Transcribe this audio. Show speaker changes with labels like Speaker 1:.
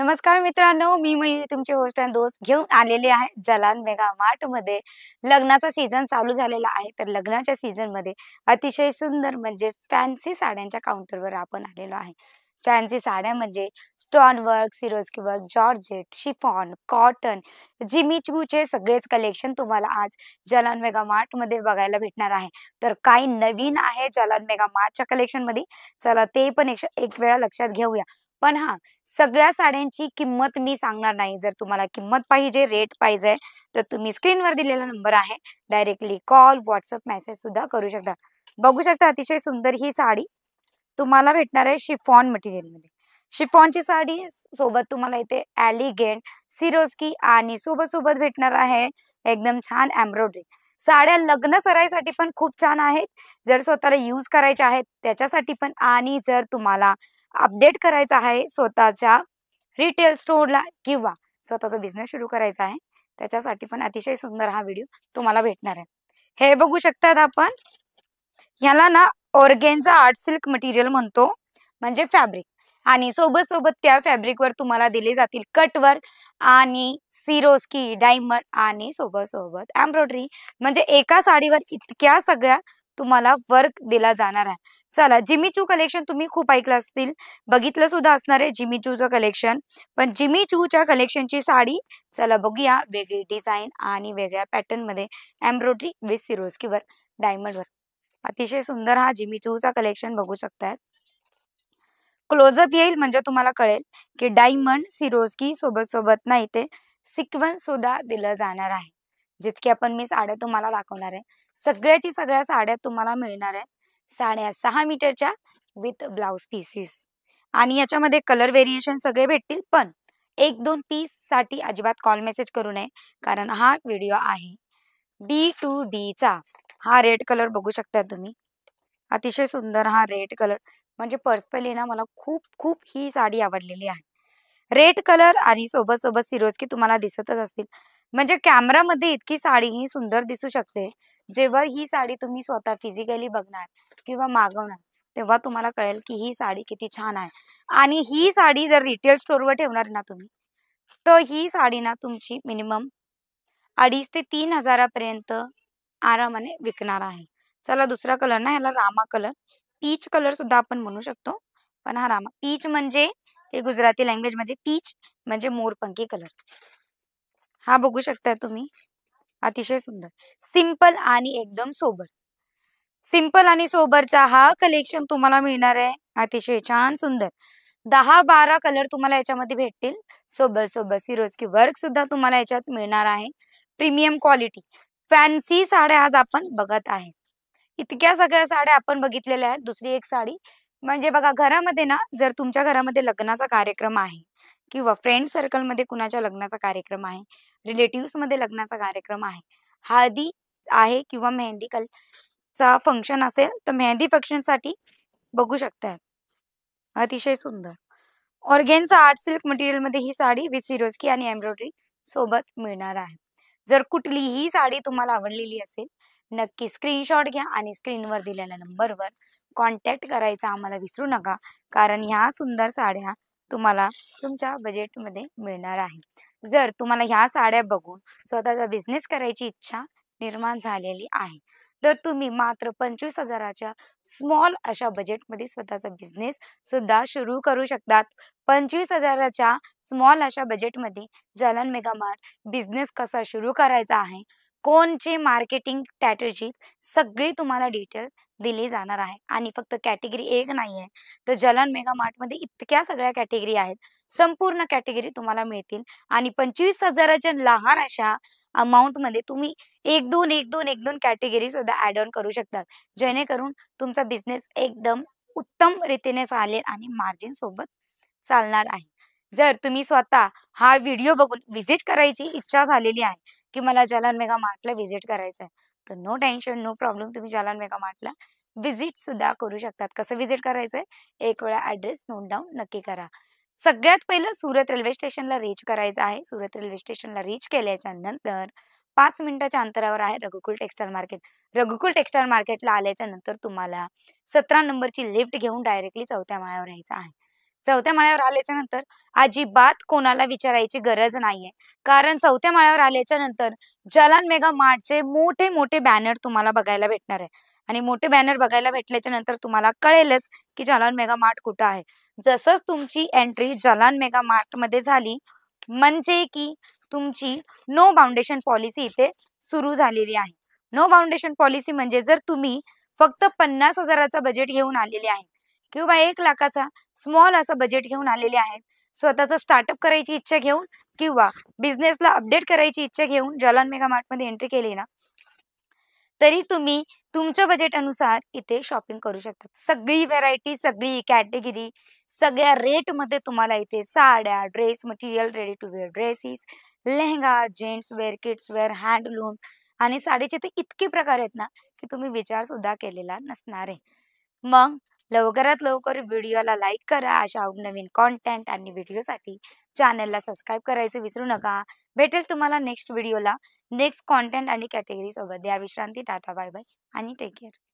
Speaker 1: नमस्कार मित्रांनो, मी मयुरी तुमची होस्ट आणि दोस्त घेऊन आलेली आहे जलान मेगा मार्ट मध्ये. लग्नाचा सीझन चालू झालेला आहे, तर लग्नाच्या सीझन मध्ये अतिशय सुंदर म्हणजे फॅन्सी साड्यांच्या काउंटरवर आपण आलेलो आहे. फॅन्सी साड्या म्हणजे stone work, Swarovski work, georgette, chiffon, cotton, Jimmy चूचे सगळेच कलेक्शन तुम्हाला आज जलान मेगा मार्ट मध्ये बघायला भेटणार आहे. तर काही नवीन आहे जलान मेगा मार्टच्या कलेक्शन मध्ये, चला ते पण एक वेळा लक्षात घेऊया. पण हा, सगळ्या साड्यांची किंमत मी सांगणार नाही. जर तुम्हाला किंमत पाहिजे, रेट पाहिजे, तर तुम्ही स्क्रीनवर दिलेला नंबर आहे, डायरेक्टली कॉल, व्हॉट्सअप मेसेज सुद्धा करू शकता. बघू शकता अतिशय सुंदर ही साडी तुम्हाला भेटणार आहे शिफॉन मटेरियल मध्ये. शिफॉनची साडी सोबत तुम्हाला इथे एलिगेंट सिरोस्की आणि सोबत सोबत भेटणार आहे एकदम छान एम्ब्रॉयडरी. साड्या लग्न सराईसाठी पण खूप छान आहेत, जर स्वतःला यूज करायच्या आहेत त्याच्यासाठी पण, आणि जर तुम्हाला अपडेट करायचा आहे स्वतःच्या रिटेल स्टोअरला किंवा स्वतःचा बिझनेस सुरू करायचा आहे त्याच्यासाठी पण अतिशय सुंदर हा व्हिडिओ तुम्हाला भेटणार आहे. हे बघू शकतात आपण, याला ना ऑर्गेन्झा आर्ट सिल्क मटेरियल म्हणतो, म्हणजे फॅब्रिक. आणि सोबत सोबत त्या फॅब्रिकवर तुम्हाला दिले जातील कटवर्क आणि सिरोस्की, डायमंड आणि सोबत सोबत एम्ब्रॉयडरी. म्हणजे एका साडीवर इतक्या सगळ्या तुम्हाला वर्क दिला जाणार आहे. चला, जिमी चू कलेक्शन तुम्ही खूप ऐकलं असतील, बघितलं सुद्धा असणार आहे जिमी चूचं कलेक्शन. पण जिमी चूच्या कलेक्शनची साडी चला बघूया, वेगळी डिझाईन आणि वेगळ्या पॅटर्न मध्ये embroidery with Swarovski work, diamond work. अतिशय सुंदर हा जिमी चूचा कलेक्शन बघू शकतात. क्लोजअप येईल म्हणजे तुम्हाला कळेल की डायमंड सिरोस्की सोबत सोबत ना इथे सिक्वेन्स सुद्धा दिलं जाणार आहे. जितके आपण मी साड्या तुम्हाला दाखवणार आहे, सगळ्याची सगळ्या साड्या तुम्हाला मिळणार आहेत 6.5 मीटरच्या विथ ब्लाउज पीसेस. आणि याच्यामध्ये कलर व्हेरिएशन सगळे भेटतील. पण 1-2 पीस साठी अजिबात कॉल मेसेज करू नये, कारण हा व्हिडिओ आहे B2B चा. हा रेड कलर बघू शकता तुम्ही, अतिशय सुंदर हा रेड कलर. म्हणजे पर्सनली ना मला खूप खूप ही साडी आवडलेली आहे. रेड कलर आणि सोबत सोबत सिरोस्की तुम्हाला दिसतच असतील. म्हणजे कॅमेरामध्ये इतकी साडी ही सुंदर दिसू शकते, जेव्हा ही साडी तुम्ही स्वतः फिजिकली बघणार किंवा मागवणार तेव्हा तुम्हाला कळेल की ही साडी किती छान आहे. आणि ही साडी जर रिटेल स्टोअरवर ठेवणार ना तुम्ही, तर ही साडी ना तुमची मिनिमम 2,500 ते 3,000पर्यंत आरामाने विकणार आहे. चला, दुसरा कलर ना, ह्याला रामा कलर, पीच कलर सुद्धा आपण म्हणू शकतो, पण हा रामा पीच म्हणजे हे गुजराती लँग्वेज म्हणजे पीच म्हणजे मोरपंखी कलर. हा बघू शकता तुम्ही, अतिशय सुंदर सिंपल आणि एकदम सोबर. सिंपल आणि सोबरचा हा कलेक्शन तुम्हाला मिळणार आहे अतिशय छान सुंदर. 10-12 कलर तुम्हाला याच्यामध्ये भेटतील. सोबत सोबत सिरोस्की वर्क सुद्धा तुम्हाला याच्यात मिळणार आहे. प्रीमियम क्वालिटी फॅन्सी साड्या आज आपण बघत आहे. इतक्या सगळ्या साड्या आपण बघितलेल्या आहेत. दुसरी एक साडी म्हणजे बघा, घरामध्ये ना, जर तुमच्या घरामध्ये लग्नाचा कार्यक्रम आहे किंवा फ्रेंड सर्कलमध्ये कुणाच्या लग्नाचा कार्यक्रम आहे, रिलेटिव्स मध्ये लग्नाचा कार्यक्रम आहे, हळदी आहे किंवा मेहंदी चा फंक्शन असेल, तर मेहंदी फंक्शन साठी बघू शकता, अतिशय सुंदर ऑर्गेन्झा आर्ट सिल्क मटेरियल मध्ये ही साडी विथ सिरोस्की आणि एम्ब्रॉयडरी सोबत मिळणार आहे. जर कुठलीही साडी तुम्हाला आवडलेली असेल, नक्की स्क्रीनशॉट घ्या आणि स्क्रीनवर दिलेल्या नंबरवर कॉन्टॅक्ट करायचा आम्हाला विसरू नका, कारण ह्या सुंदर साड्या तुम्हाला तुमच्या बजेटमध्ये मिळणार आहे. जर तुम्हाला ह्या साड्या बघून स्वतःचा बिझनेस करायची इच्छा निर्माण झालेली आहे, तर तुम्ही मात्र 25,000च्या स्मॉल अशा बजेटमध्ये स्वतःचा बिझनेस सुद्धा सुरू करू शकतात. 25,000च्या स्मॉल अशा बजेटमध्ये जलान मेगा मार्ट बिझनेस कसा सुरू करायचा आहे, कोणचे मार्केटिंग स्ट्रॅटेजी, सगळी तुम्हाला डिटेल दिली जाणार आहे. आणि फक्त कॅटेगरी एक नाही आहे, तर जलान मेगा मार्ट मध्ये इतक्या सगळ्या कॅटेगरी आहेत, संपूर्ण कॅटेगरी तुम्हाला मिळतील. आणि 25,000च्या लहान अशा अमाउंट मध्ये तुम्ही 1-2 कॅटेगरी सुद्धा ऍड ऑन करू शकतात, जेणेकरून तुमचा बिझनेस एकदम उत्तम रीतीने चालेल आणि मार्जिन सोबत चालणार आहे. जर तुम्ही स्वतः हा व्हिडिओ बघून व्हिजिट करायची इच्छा झालेली आहे की मला जलान मेगा मार्टला व्हिजिट करायचं आहे, तर नो टेन्शन, नो प्रॉब्लेम, तुम्ही जलान मेगा मार्टला व्हिजिट सुद्धा करू शकतात. कसं व्हिजिट करायचंय, एक वेळा ऍड्रेस नोट डाऊन नक्की करा. सगळ्यात पहिलं सुरत रेल्वे स्टेशनला रीच करायचं आहे. सुरत रेल्वे स्टेशनला रीच केल्याच्या नंतर 5 मिनिटाच्या अंतरावर आहे रघुकुल टेक्सटाईल मार्केट. रघुकुल टेक्सटाईल मार्केटला आल्याच्या नंतर तुम्हाला 17 नंबरची लिफ्ट घेऊन डायरेक्टली 4थ्या माळ्यावर यायचं आहे. 4थ्या माळ्यावर आल्याच्या नंतर अजिबात कोणाला विचारायची गरज नाहीये. कारण 4थ्या माळ्यावर आल्याच्या नंतर जलान मेगा मार्टचे मोठे-मोठे बॅनर तुम्हाला बघायला भेटणार आहे आणि मोठे बॅनर बघायला भेटल्याच्या नंतर तुम्हाला कळेलच की जलान मेगा मार्ट कुठं आहे. जसंच तुमची एंट्री जलान मेगा मार्टमध्ये झाली म्हणजे की तुमची नो बाउंडेशन पॉलिसी इथे सुरू झालेली आहे. नो बाउंडेशन पॉलिसी म्हणजे जर तुम्ही फक्त 50,000चा बजेट घेऊन आलेले आहे किंवा 1,00,000चा स्मॉल असं बजेट घेऊन आलेले आहेत. स्वतःचं स्टार्टअप करायची इच्छा घेऊन किंवा बिझनेसला अपडेट करायची इच्छा घेऊन जलान मेगा मार्टमध्ये एंट्री केली ना, तरी तुम्ही तुमच्या बजेटनुसार इथे शॉपिंग करू शकता. सगळी व्हेरायटी, सगळी कॅटेगरी, सगळ्या रेटमध्ये तुम्हाला इथे साड्या, dress material, ready to wear dresses, lehenga, gents wear, kids wear, handloom आणि साडीचे तर इतके प्रकार आहेत ना, की तुम्ही विचार सुद्धा केलेला नसणार आहे. मग लवकरात लवकर व्हिडिओला लाईक करा. अशा नवीन कंटेंट आणि व्हिडिओसाठी चॅनलला सबस्क्राईब करायचं विसरू नका. भेटेल तुम्हाला नेक्स्ट व्हिडिओला नेक्स्ट कंटेंट आणि कॅटेगरी सोबत. द्या विश्रांती. टाटा बाय बाय आणि टेक केअर.